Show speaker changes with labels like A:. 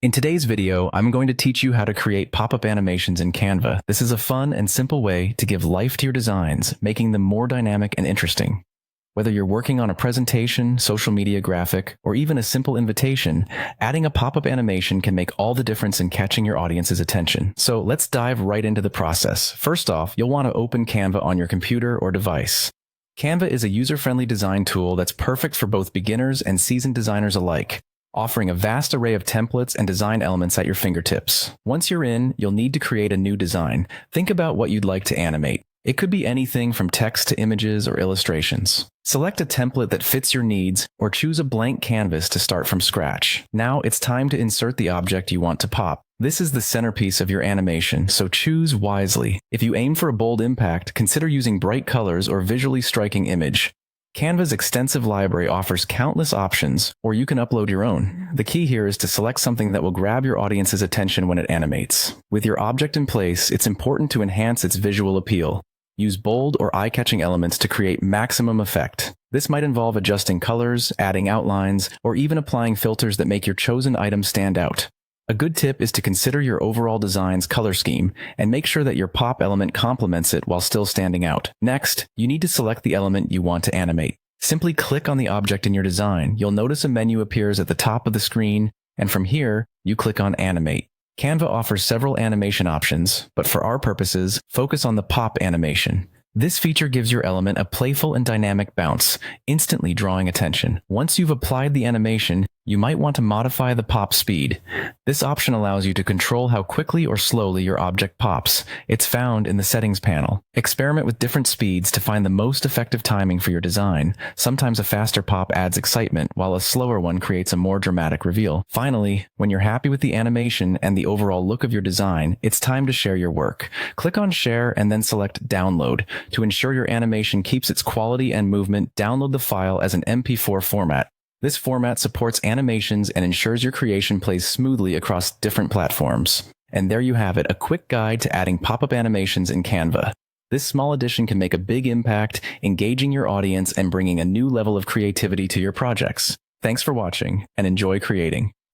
A: In today's video, I'm going to teach you how to create pop-up animations in Canva. This is a fun and simple way to give life to your designs, making them more dynamic and interesting. Whether you're working on a presentation, social media graphic, or even a simple invitation, adding a pop-up animation can make all the difference in catching your audience's attention. So let's dive right into the process. First off, you'll want to open Canva on your computer or device. Canva is a user-friendly design tool that's perfect for both beginners and seasoned designers alike, offering a vast array of templates and design elements at your fingertips. Once you're in, you'll need to create a new design. Think about what you'd like to animate. It could be anything from text to images or illustrations. Select a template that fits your needs, or choose a blank canvas to start from scratch. Now it's time to insert the object you want to pop. This is the centerpiece of your animation, so choose wisely. If you aim for a bold impact, consider using bright colors or visually striking image. Canva's extensive library offers countless options, or you can upload your own. The key here is to select something that will grab your audience's attention when it animates. With your object in place, it's important to enhance its visual appeal. Use bold or eye-catching elements to create maximum effect. This might involve adjusting colors, adding outlines, or even applying filters that make your chosen item stand out. A good tip is to consider your overall design's color scheme and make sure that your pop element complements it while still standing out. Next, you need to select the element you want to animate. Simply click on the object in your design. You'll notice a menu appears at the top of the screen, and from here, you click on Animate. Canva offers several animation options, but for our purposes, focus on the pop animation. This feature gives your element a playful and dynamic bounce, instantly drawing attention. Once you've applied the animation, you might want to modify the pop speed. This option allows you to control how quickly or slowly your object pops. It's found in the settings panel. Experiment with different speeds to find the most effective timing for your design. Sometimes a faster pop adds excitement, while a slower one creates a more dramatic reveal. Finally, when you're happy with the animation and the overall look of your design, it's time to share your work. Click on Share and then select Download. To ensure your animation keeps its quality and movement, download the file as an MP4 format. This format supports animations and ensures your creation plays smoothly across different platforms. And there you have it, a quick guide to adding pop-up animations in Canva. This small addition can make a big impact, engaging your audience and bringing a new level of creativity to your projects. Thanks for watching, and enjoy creating.